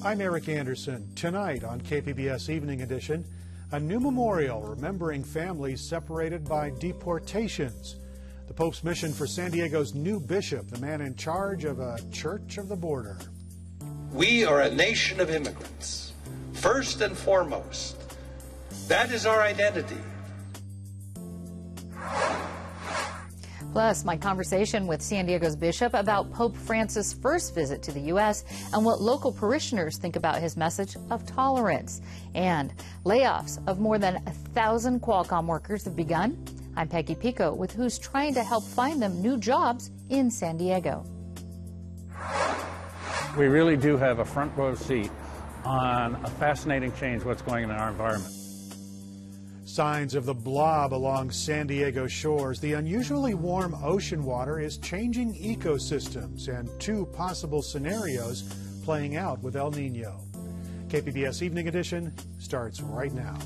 I'm Eric Anderson. Tonight on KPBS Evening Edition, a new memorial remembering families separated by deportations. The Pope's mission for San Diego's new bishop, the man in charge of a church of the border. We are a nation of immigrants, first and foremost. That is our identity. Plus, my conversation with San Diego's bishop about Pope Francis' first visit to the U.S. and what local parishioners think about his message of tolerance. And layoffs of more than 1,000 Qualcomm workers have begun. I'm Peggy Pico with who's trying to help find them new jobs in San Diego. We really do have a front row seat on a fascinating change what's going on in our environment. Signs of the blob along San Diego shores. The unusually warm ocean water is changing ecosystems, and two possible scenarios playing out with El Nino. KPBS Evening Edition starts right now.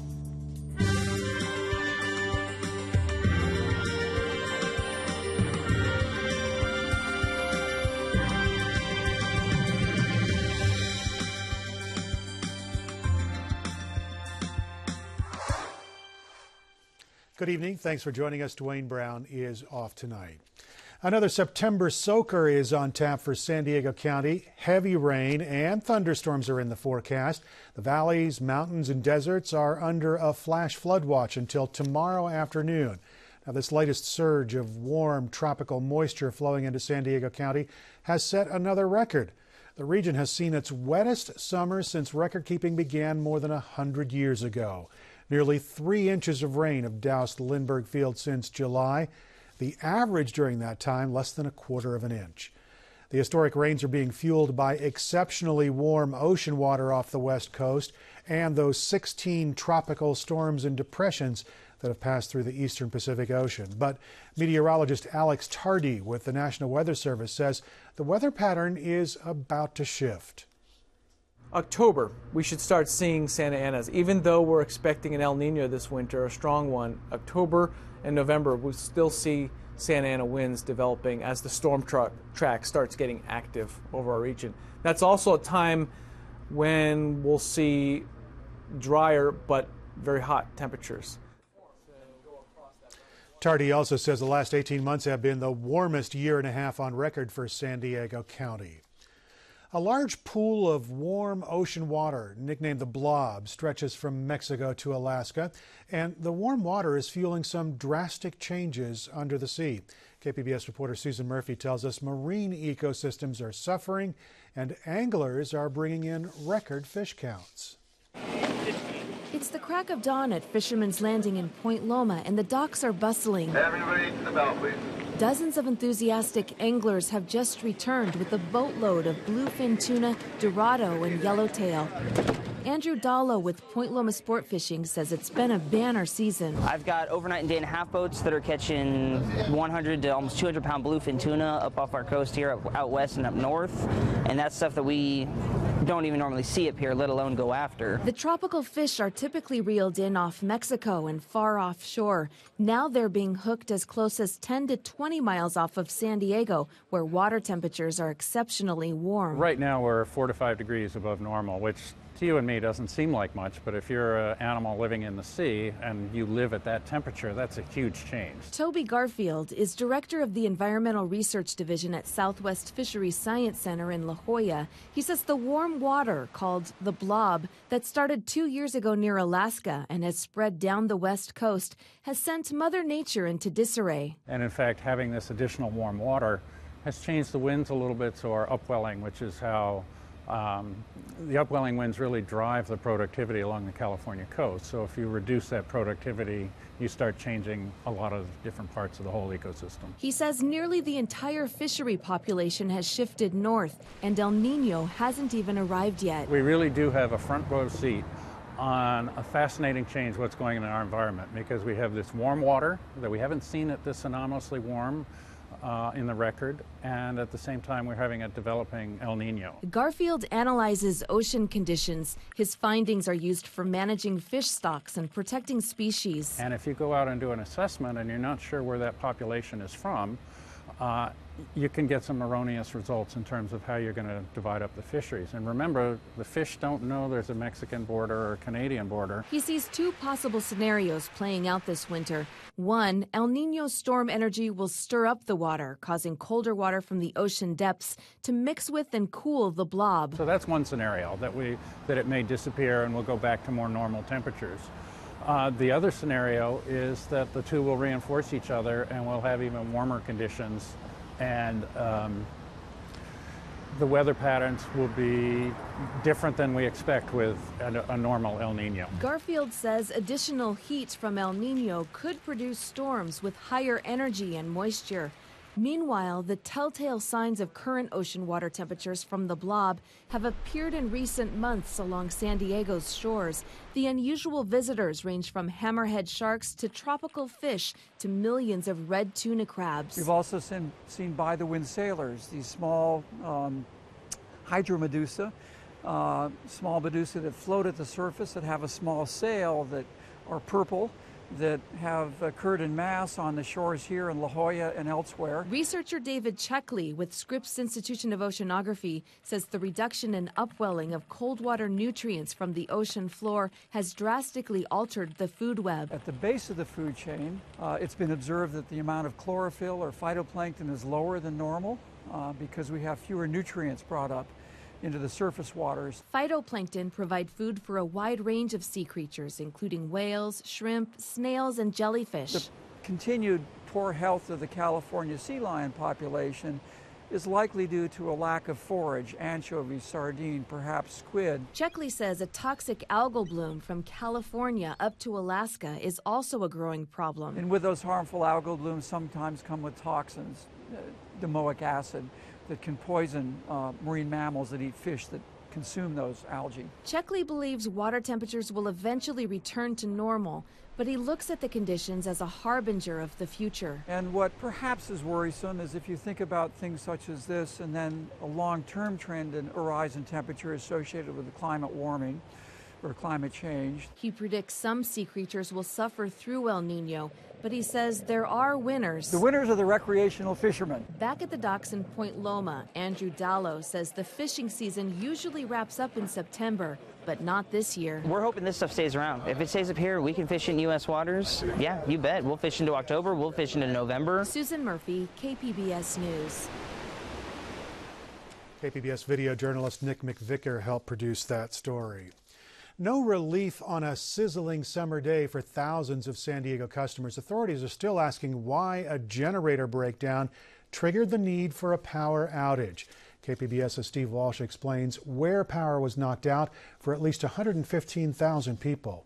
Good evening. Thanks for joining us. Dwayne Brown is off tonight. Another September soaker is on tap for San Diego County. Heavy rain and thunderstorms are in the forecast. The valleys, mountains, and deserts are under a flash flood watch until tomorrow afternoon. Now, this latest surge of warm tropical moisture flowing into San Diego County has set another record. The region has seen its wettest summer since record keeping began more than 100 years ago. Nearly 3 inches of rain have doused Lindbergh Field since July. The average during that time, less than 1/4 of an inch. The historic rains are being fueled by exceptionally warm ocean water off the west coast and those 16 tropical storms and depressions that have passed through the eastern Pacific Ocean. But meteorologist Alex Tardy with the National Weather Service says the weather pattern is about to shift. October, we should start seeing Santa Anas. Even though we're expecting an El Nino this winter, a strong one, October and November, we'll still see Santa Ana winds developing as the storm track starts getting active over our region. That's also a time when we'll see drier but very hot temperatures. Tardy also says the last 18 months have been the warmest year and a half on record for San Diego County. A large pool of warm ocean water, nicknamed the Blob, stretches from Mexico to Alaska, and the warm water is fueling some drastic changes under the sea. KPBS reporter Susan Murphy tells us marine ecosystems are suffering and anglers are bringing in record fish counts. It's the crack of dawn at Fisherman's Landing in Point Loma, and the docks are bustling. Everybody to the bow, please. Dozens of enthusiastic anglers have just returned with a boatload of bluefin tuna, dorado, and yellowtail. Andrew Dallo with Point Loma Sport Fishing says it's been a banner season. I've got overnight and day and a half boats that are catching 100 to almost 200 pound bluefin tuna up off our coast here out west and up north, and that's stuff that we don't even normally see up here, let alone go after. The tropical fish are typically reeled in off Mexico and far offshore. Now they're being hooked as close as 10 to 20 miles off of San Diego, where water temperatures are exceptionally warm. Right now we're 4 to 5 degrees above normal, which to you and me doesn't seem like much, but if you're an animal living in the sea and you live at that temperature, that's a huge change. Toby Garfield is director of the Environmental Research Division at Southwest Fisheries Science Center in La Jolla. He says the warm water, called the Blob, that started 2 years ago near Alaska and has spread down the west coast, has sent Mother Nature into disarray. And in fact, having this additional warm water has changed the winds a little bit, so our upwelling, which is how the upwelling winds really drive the productivity along the California coast. So if you reduce that productivity, you start changing a lot of different parts of the whole ecosystem. He says nearly the entire fishery population has shifted north, and El Nino hasn't even arrived yet. We really do have a front row seat on a fascinating change what's going on in our environment, because we have this warm water that we haven't seen at this anomalously warm in the record, and at the same time we're having a developing El Nino. Garfield analyzes ocean conditions. His findings are used for managing fish stocks and protecting species. And if you go out and do an assessment and you're not sure where that population is from, you can get some erroneous results in terms of how you're going to divide up the fisheries. And remember, the fish don't know there's a Mexican border or a Canadian border. He sees two possible scenarios playing out this winter. One, El Niño storm energy will stir up the water, causing colder water from the ocean depths to mix with and cool the blob. So that's one scenario, that it may disappear and we'll go back to more normal temperatures. The other scenario is that the two will reinforce each other and we'll have even warmer conditions, and the weather patterns will be different than we expect with a normal El Niño. Garfield says additional heat from El Niño could produce storms with higher energy and moisture. Meanwhile, the telltale signs of current ocean water temperatures from the blob have appeared in recent months along San Diego's shores. The unusual visitors range from hammerhead sharks to tropical fish to millions of red tuna crabs. We've also seen by-the-wind sailors, these small hydromedusa, small medusa that float at the surface, that have a small sail, that are purple, that have occurred in mass on the shores here in La Jolla and elsewhere. Researcher David Checkley with Scripps Institution of Oceanography says the reduction in upwelling of cold water nutrients from the ocean floor has drastically altered the food web. At the base of the food chain, it's been observed that the amount of chlorophyll or phytoplankton is lower than normal because we have fewer nutrients brought up into the surface waters. Phytoplankton provide food for a wide range of sea creatures, including whales, shrimp, snails, and jellyfish. The continued poor health of the California sea lion population is likely due to a lack of forage, anchovies, sardine, perhaps squid. Checkley says a toxic algal bloom from California up to Alaska is also a growing problem. And with those harmful algal blooms sometimes come with toxins, domoic acid, that can poison marine mammals that eat fish that consume those algae. Checkley believes water temperatures will eventually return to normal, but he looks at the conditions as a harbinger of the future. And what perhaps is worrisome is if you think about things such as this and then a long-term trend in rise in temperature associated with the climate warming or climate change. He predicts some sea creatures will suffer through El Niño, but he says there are winners. The winners are the recreational fishermen. Back at the docks in Point Loma, Andrew Dallow says the fishing season usually wraps up in September, but not this year. We're hoping this stuff stays around. If it stays up here, we can fish in U.S. waters. Yeah, you bet. We'll fish into October. We'll fish into November. Susan Murphy, KPBS News. KPBS video journalist Nick McVicker helped produce that story. No relief on a sizzling summer day for thousands of San Diego customers. Authorities are still asking why a generator breakdown triggered the need for a power outage. KPBS's Steve Walsh explains where power was knocked out for at least 115,000 people.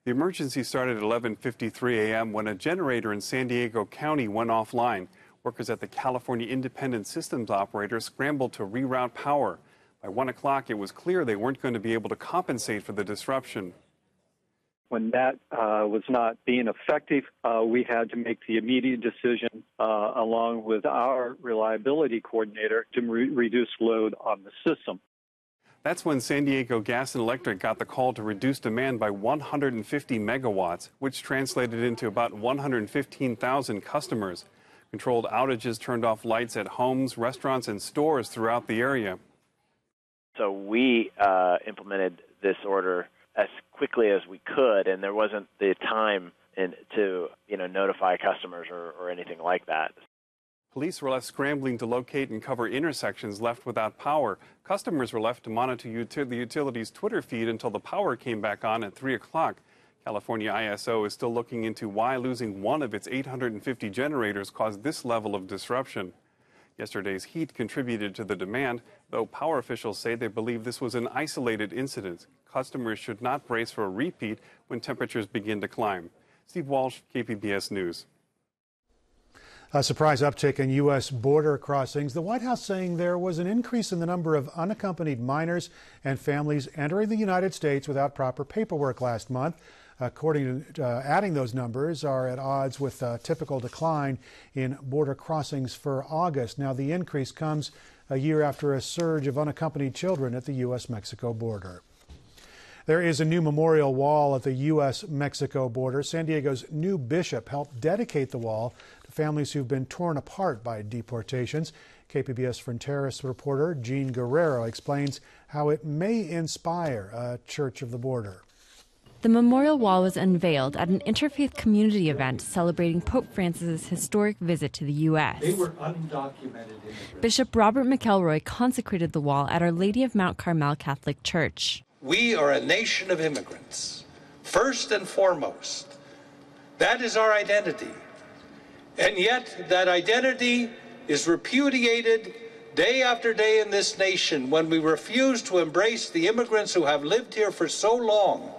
The emergency started at 11:53 a.m. when a generator in San Diego County went offline. Workers at the California Independent Systems Operator scrambled to reroute power. By 1 o'clock, it was clear they weren't going to be able to compensate for the disruption. When that was not being effective, we had to make the immediate decision, along with our reliability coordinator, to reduce load on the system. That's when San Diego Gas and Electric got the call to reduce demand by 150 megawatts, which translated into about 115,000 customers. Controlled outages turned off lights at homes, restaurants, and stores throughout the area. So we implemented this order as quickly as we could, and there wasn't the time to notify customers or anything like that. Police were left scrambling to locate and cover intersections left without power. Customers were left to monitor the utility's Twitter feed until the power came back on at 3 o'clock. California ISO is still looking into why losing one of its 850 generators caused this level of disruption. Yesterday's heat contributed to the demand, though power officials say they believe this was an isolated incident. Customers should not brace for a repeat when temperatures begin to climb. Steve Walsh, KPBS News. A surprise uptick in U.S. border crossings. The White House saying there was an increase in the number of unaccompanied minors and families entering the United States without proper paperwork last month. According to adding those numbers are at odds with a typical decline in border crossings for August. Now, the increase comes a year after a surge of unaccompanied children at the U.S.-Mexico border. There is a new memorial wall at the U.S.-Mexico border. San Diego's new bishop helped dedicate the wall to families who've been torn apart by deportations. KPBS Fronteras reporter Jean Guerrero explains how it may inspire a Church of the Border. The memorial wall was unveiled at an interfaith community event celebrating Pope Francis' historic visit to the U.S. They were undocumented immigrants. Bishop Robert McElroy consecrated the wall at Our Lady of Mount Carmel Catholic Church. We are a nation of immigrants, first and foremost. That is our identity. And yet that identity is repudiated day after day in this nation when we refuse to embrace the immigrants who have lived here for so long.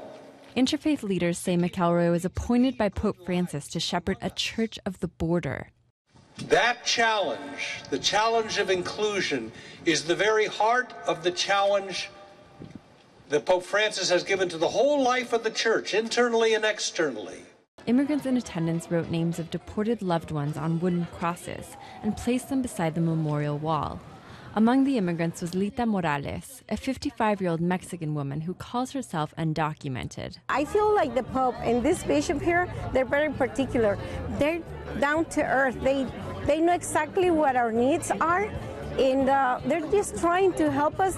Interfaith leaders say McElroy was appointed by Pope Francis to shepherd a Church of the Border. That challenge, the challenge of inclusion, is the very heart of the challenge that Pope Francis has given to the whole life of the Church, internally and externally. Immigrants in attendance wrote names of deported loved ones on wooden crosses and placed them beside the memorial wall. Among the immigrants was Lita Morales, a 55-year-old Mexican woman who calls herself undocumented. I feel like the Pope and this bishop here, they're very particular. They're down to earth. They know exactly what our needs are, and they're just trying to help us.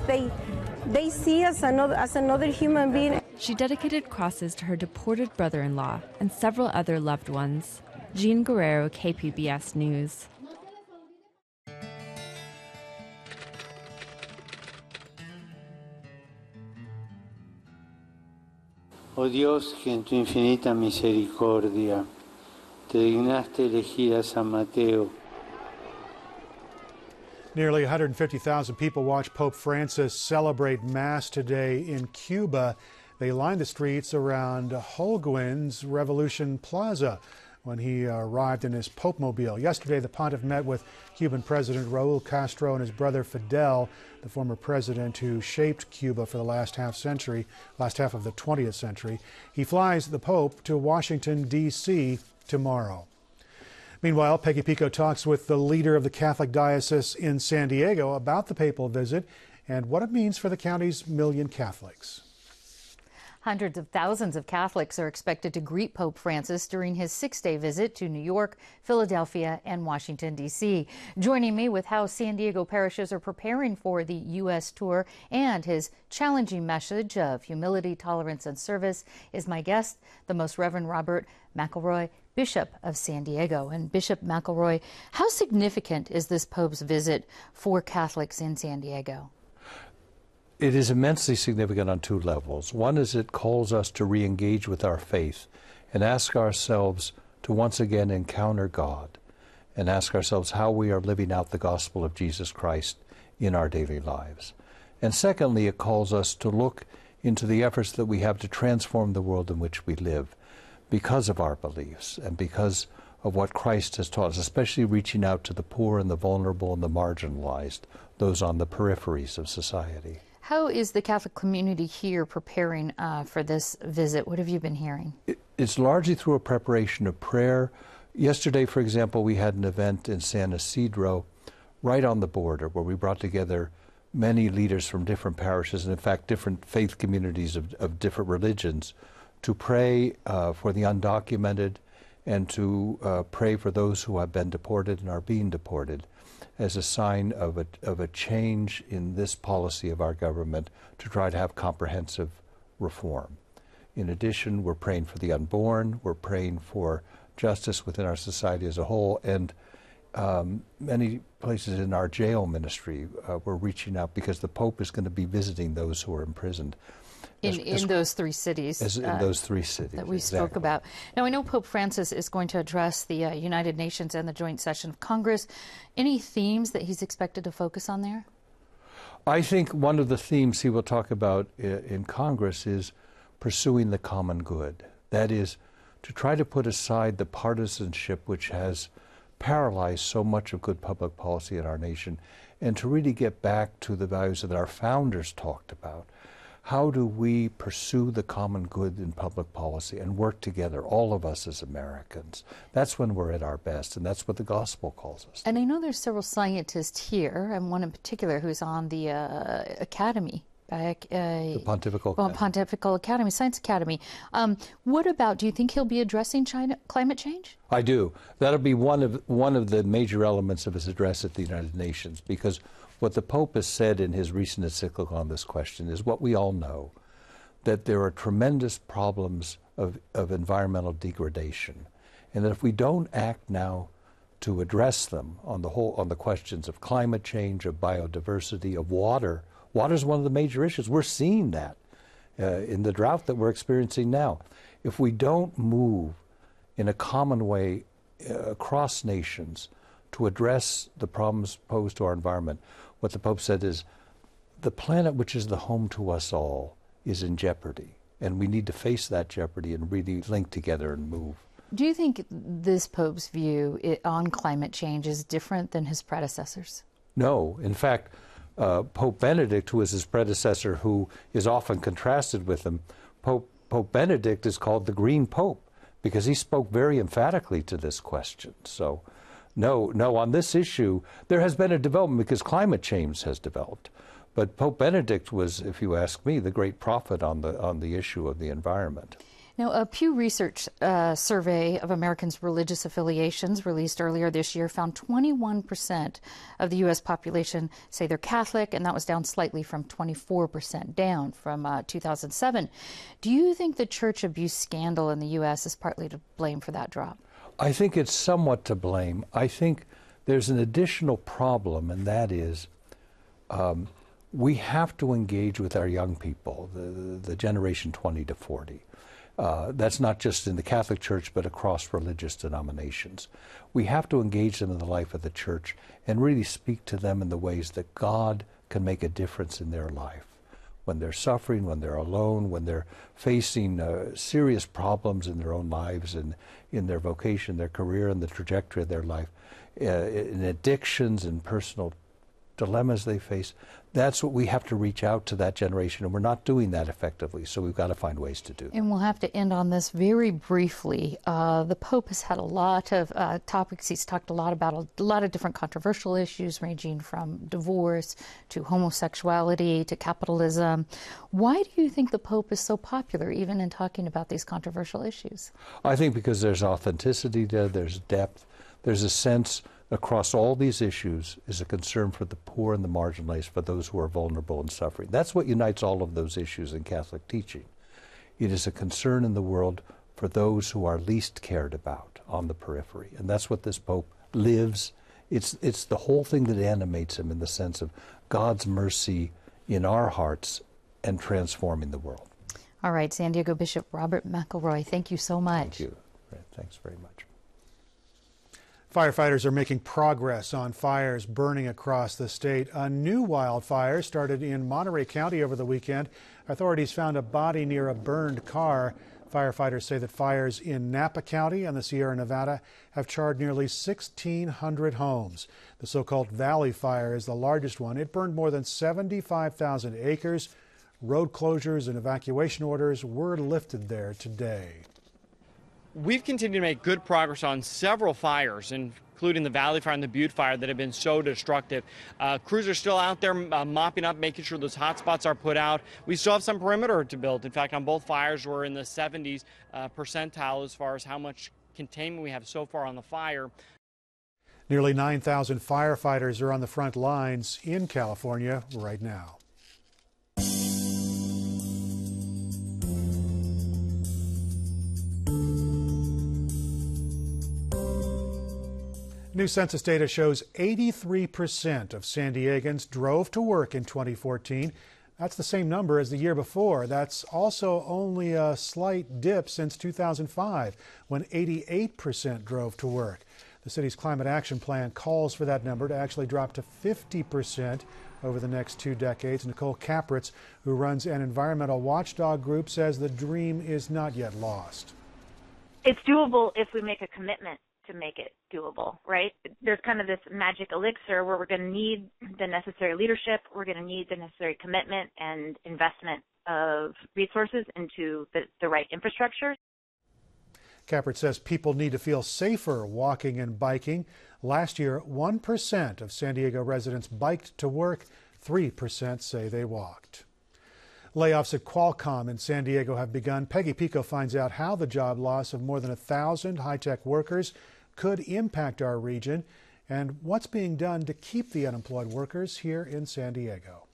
They see us as another human being. She dedicated crosses to her deported brother-in-law and several other loved ones. Jean Guerrero, KPBS News. Oh Dios, que en tu infinita misericordia te dignaste elegir a San Mateo. Nearly 150,000 people watched Pope Francis celebrate Mass today in Cuba. They lined the streets around Holguin's Revolution Plaza when he arrived in his Pope-mobile. Yesterday, the pontiff met with Cuban President Raul Castro and his brother Fidel, the former president who shaped Cuba for the last half of the 20th century. He flies the Pope to Washington, D.C. tomorrow. Meanwhile, Peggy Pico talks with the leader of the Catholic Diocese in San Diego about the papal visit and what it means for the county's million Catholics. Hundreds of thousands of Catholics are expected to greet Pope Francis during his 6-day visit to New York, Philadelphia, and Washington, D.C. Joining me with how San Diego parishes are preparing for the U.S. tour and his challenging message of humility, tolerance, and service is my guest, the Most Reverend Robert McElroy, Bishop of San Diego. And Bishop McElroy, how significant is this Pope's visit for Catholics in San Diego? It is immensely significant on two levels. One is it calls us to re-engage with our faith and ask ourselves to once again encounter God and ask ourselves how we are living out the gospel of Jesus Christ in our daily lives. And secondly, it calls us to look into the efforts that we have to transform the world in which we live because of our beliefs and because of what Christ has taught us, especially reaching out to the poor and the vulnerable and the marginalized, those on the peripheries of society. How is the Catholic community here preparing for this visit? What have you been hearing? It's largely through a preparation of prayer. Yesterday, for example, we had an event in San Isidro, right on the border, where we brought together many leaders from different parishes, and in fact different faith communities of different religions, to pray for the undocumented and to pray for those who have been deported and are being deported, as a sign of a change in this policy of our government to try to have comprehensive reform. In addition, we're praying for the unborn, we're praying for justice within our society as a whole, and many places in our jail ministry we're reaching out because the Pope is going to be visiting those who are imprisoned. In those three cities. In those three cities. That we spoke about. Now, I know Pope Francis is going to address the United Nations and the joint session of Congress. Any themes that he's expected to focus on there? I think one of the themes he will talk about in Congress is pursuing the common good. That is, to try to put aside the partisanship which has paralyzed so much of good public policy in our nation, and to really get back to the values that our founders talked about. How do we pursue the common good in public policy and work together, all of us as Americans? That's when we're at our best, and that's what the gospel calls us. And I know there's several scientists here, and one in particular who's on the academy The Pontifical Academy. Pontifical Academy, Science Academy. What about, do you think he'll be addressing climate change? I do. That'll be one of the major elements of his address at the United Nations, because what the Pope has said in his recent encyclical on this question is what we all know, that there are tremendous problems of environmental degradation, and that if we don't act now to address them on the questions of climate change, of biodiversity, of water. Water is one of the major issues. We're seeing that in the drought that we're experiencing now. If we don't move in a common way across nations to address the problems posed to our environment, what the Pope said is the planet, which is the home to us all, is in jeopardy. And we need to face that jeopardy and really link together and move. Do you think this Pope's view on climate change is different than his predecessors? No. In fact, Pope Benedict, who was his predecessor, who is often contrasted with him, Pope Benedict is called the Green Pope because he spoke very emphatically to this question. So, no, on this issue, there has been a development because climate change has developed. But Pope Benedict was, if you ask me, the great prophet on the issue of the environment. Now, a Pew Research survey of Americans' religious affiliations released earlier this year found 21% of the U.S. population say they're Catholic, and that was down slightly from 24% down from 2007. Do you think the church abuse scandal in the U.S. is partly to blame for that drop? I think it's somewhat to blame. I think there's an additional problem, and that is we have to engage with our young people, the generation 20 to 40. That's not just in the Catholic Church, but across religious denominations. We have to engage them in the life of the church and really speak to them in the ways that God can make a difference in their life. When they're suffering, when they're alone, when they're facing serious problems in their own lives and in their vocation, their career, and the trajectory of their life, in addictions and personal dilemmas they face, that's what we have to reach out to that generation, and we're not doing that effectively, so we've got to find ways to do that. And we'll have to end on this very briefly. The Pope has had a lot of topics. He's talked a lot about a lot of different controversial issues, ranging from divorce to homosexuality to capitalism. Why do you think the Pope is so popular, even in talking about these controversial issues? I think because there's authenticity there, there's depth, there's a sense across all these issues is a concern for the poor and the marginalized, for those who are vulnerable and suffering. That's what unites all of those issues in Catholic teaching. It is a concern in the world for those who are least cared about on the periphery. And that's what this Pope lives. It's the whole thing that animates him, in the sense of God's mercy in our hearts and transforming the world. All right, San Diego Bishop Robert McElroy, thank you so much. Thank you. Thanks very much. Firefighters are making progress on fires burning across the state. A new wildfire started in Monterey County over the weekend. Authorities found a body near a burned car. Firefighters say that fires in Napa County and the Sierra Nevada have charred nearly 1,600 homes. The so-called Valley Fire is the largest one. It burned more than 75,000 acres. Road closures and evacuation orders were lifted there today. We've continued to make good progress on several fires, including the Valley Fire and the Butte Fire, that have been so destructive. Crews are still out there mopping up, making sure those hot spots are put out. We still have some perimeter to build. In fact, on both fires, we're in the 70s percentile as far as how much containment we have so far on the fire. Nearly 9,000 firefighters are on the front lines in California right now. New census data shows 83% of San Diegans drove to work in 2014. That's the same number as the year before. That's also only a slight dip since 2005, when 88% drove to work. The city's climate action plan calls for that number to actually drop to 50% over the next 2 decades. Nicole Capritz, who runs an environmental watchdog group, says the dream is not yet lost. It's doable if we make a commitment to make it doable, right? There's kind of this magic elixir where we're going to need the necessary leadership, we're going to need the necessary commitment and investment of resources into the right infrastructure. Capert says people need to feel safer walking and biking. Last year, 1% of San Diego residents biked to work, 3% say they walked. Layoffs at Qualcomm in San Diego have begun. Peggy Pico finds out how the job loss of more than 1,000 high-tech workers could impact our region and what's being done to keep the unemployed workers here in San Diego.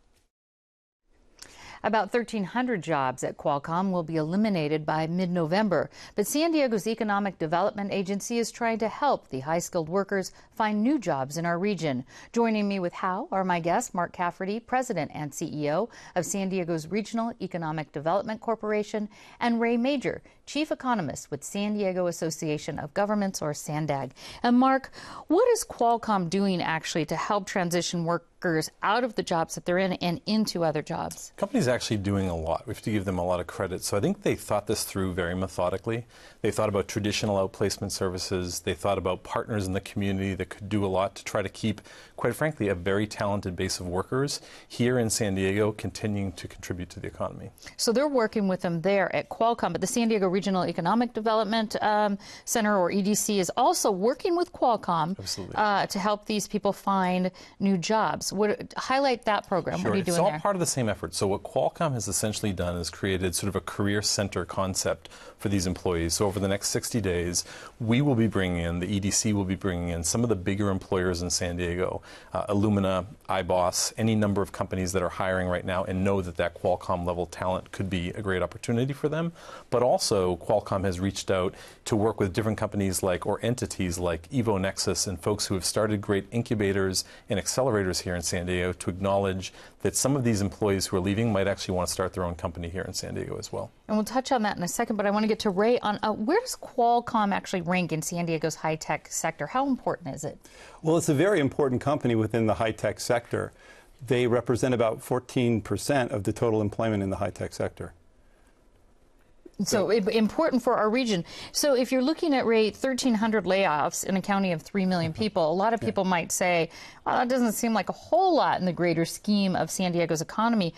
About 1,300 jobs at Qualcomm will be eliminated by mid-November. But San Diego's Economic Development Agency is trying to help the high-skilled workers find new jobs in our region. Joining me with how are my guests, Mark Cafferty, President and CEO of San Diego's Regional Economic Development Corporation, and Ray Major, Chief Economist with San Diego Association of Governments, or SANDAG. And Mark, what is Qualcomm doing actually to help transition workers out of the jobs that they're in and into other jobs? The company's actually doing a lot. We have to give them a lot of credit. So I think they thought this through very methodically. They thought about traditional outplacement services. They thought about partners in the community that could do a lot to try to keep, quite frankly, a very talented base of workers here in San Diego continuing to contribute to the economy. So they're working with them there at Qualcomm, but the San Diego Regional Economic Development Center, or EDC, is also working with Qualcomm to help these people find new jobs. Highlight that program. Sure. What are you doing there? It's all part of the same effort. So what Qualcomm has essentially done is created sort of a career center concept for these employees. So over the next 60 days, we will be bringing in, the EDC will be bringing in some of the bigger employers in San Diego, Illumina, iBoss, any number of companies that are hiring right now and know that that Qualcomm level talent could be a great opportunity for them. But also Qualcomm has reached out to work with different companies or entities like EvoNexus and folks who have started great incubators and accelerators here in San Diego to acknowledge that some of these employees who are leaving might actually want to start their own company here in San Diego as well. And we'll touch on that in a second, but I want to get to Ray on where does Qualcomm actually rank in San Diego's high-tech sector? How important is it? Well, it's a very important company within the high-tech sector. They represent about 14% of the total employment in the high-tech sector. So important for our region. So if you're looking at, Ray, 1,300 layoffs in a county of 3 million people, a lot of people might say, well, that doesn't seem like a whole lot in the greater scheme of San Diego's economy.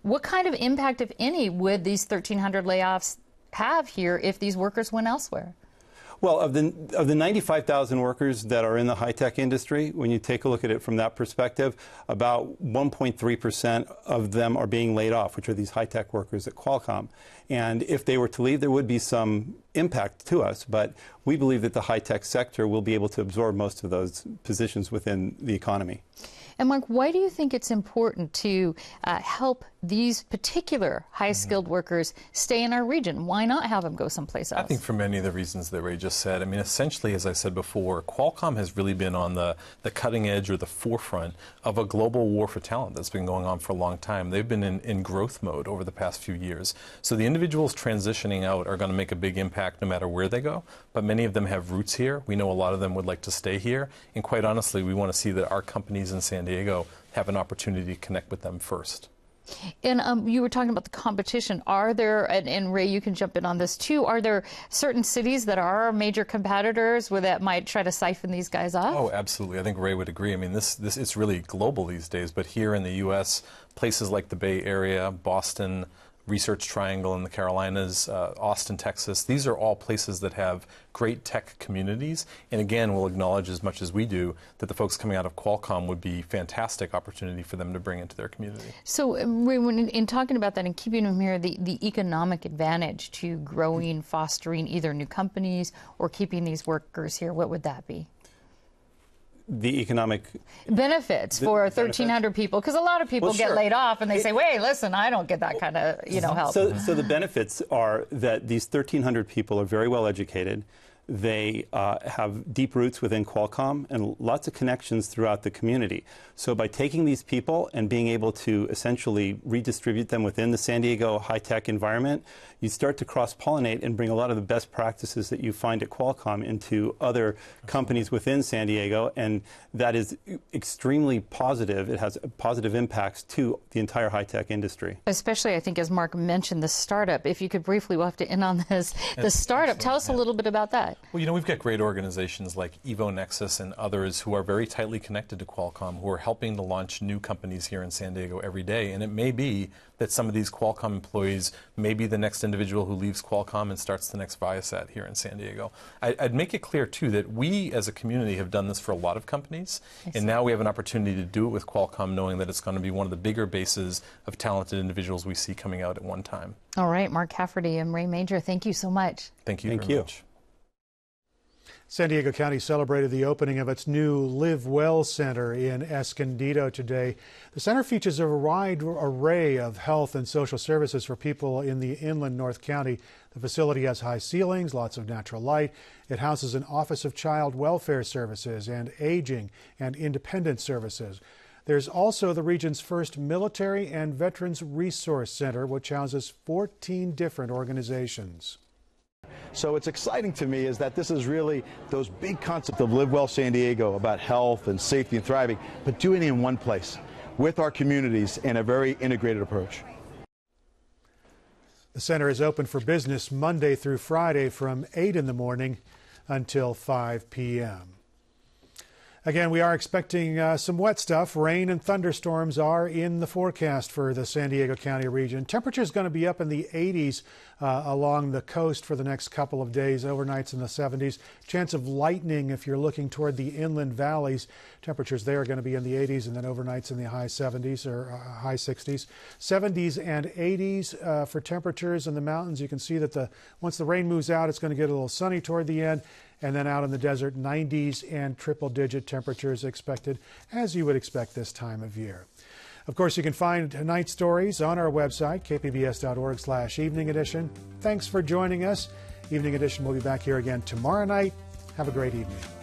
What kind of impact, if any, would these 1,300 layoffs have here if these workers went elsewhere? Well, of the 95,000 workers that are in the high-tech industry, when you take a look at it from that perspective, about 1.3% of them are being laid off, which are these high-tech workers at Qualcomm. And if they were to leave, there would be some impact to us, but we believe that the high-tech sector will be able to absorb most of those positions within the economy. And Mark, why do you think it's important to help these particular high-skilled workers stay in our region? Why not have them go someplace else? I think for many of the reasons that Ray just said. I mean, essentially, as I said before, Qualcomm has really been on the cutting edge or the forefront of a global war for talent that's been going on for a long time. They've been in growth mode over the past few years. So the individuals transitioning out are going to make a big impact no matter where they go, but many of them have roots here. We know a lot of them would like to stay here, and quite honestly, we want to see that our companies in San Diego have an opportunity to connect with them first. And you were talking about the competition. Are there, and Ray, you can jump in on this too, are there certain cities that are major competitors where that might try to siphon these guys off? Oh, absolutely. I think Ray would agree. I mean, it's really global these days, but here in the U.S., places like the Bay Area, Boston, Research Triangle in the Carolinas, Austin, Texas. These are all places that have great tech communities. And again, we'll acknowledge as much as we do that the folks coming out of Qualcomm would be fantastic opportunity for them to bring into their community. So, Ray, in talking about that and keeping them here, the economic advantage to growing, fostering either new companies or keeping these workers here, what would that be? The economic benefits for 1,300 people, because a lot of people get laid off and they say, wait, listen, I don't get that kind of help. So the benefits are that these 1,300 people are very well educated. They have deep roots within Qualcomm and lots of connections throughout the community. So by taking these people and being able to essentially redistribute them within the San Diego high-tech environment, you start to cross-pollinate and bring a lot of the best practices that you find at Qualcomm into other companies within San Diego, and that is extremely positive. It has positive impacts to the entire high-tech industry. Especially, I think, as Mark mentioned, the startup. If you could briefly, we'll have to end on this. The startup, tell us a little bit about that. Well, you know, we've got great organizations like EvoNexus and others who are very tightly connected to Qualcomm, who are helping to launch new companies here in San Diego every day. And it may be that some of these Qualcomm employees may be the next individual who leaves Qualcomm and starts the next Viasat here in San Diego. I'd make it clear, too, that we as a community have done this for a lot of companies, and now we have an opportunity to do it with Qualcomm, knowing that it's going to be one of the bigger bases of talented individuals we see coming out at one time. All right, Mark Cafferty and Ray Major, thank you so much. Thank you very much. San Diego County celebrated the opening of its new Live Well Center in Escondido today. The center features a wide array of health and social services for people in the inland North County. The facility has high ceilings, lots of natural light. It houses an Office of Child Welfare Services and Aging and Independent Services. There's also the region's first Military and Veterans Resource Center, which houses 14 different organizations. So what's exciting to me is that this is really those big concepts of Live Well San Diego about health and safety and thriving, but doing it in one place with our communities in a very integrated approach. The center is open for business Monday through Friday from 8 in the morning until 5 p.m. Again, we are expecting some wet stuff. Rain and thunderstorms are in the forecast for the San Diego County region. Temperature is going to be up in the 80s along the coast for the next couple of days. Overnights in the 70s. Chance of lightning if you're looking toward the inland valleys. Temperatures there are going to be in the 80s and then overnights in the high 70s or high 60s. 70s and 80s for temperatures in the mountains. You can see that once the rain moves out, it's going to get a little sunny toward the end. And then out in the desert, 90s and triple-digit temperatures expected, as you would expect this time of year. Of course, you can find tonight's stories on our website, kpbs.org/evening edition. Thanks for joining us. Evening edition will be back here again tomorrow night. Have a great evening.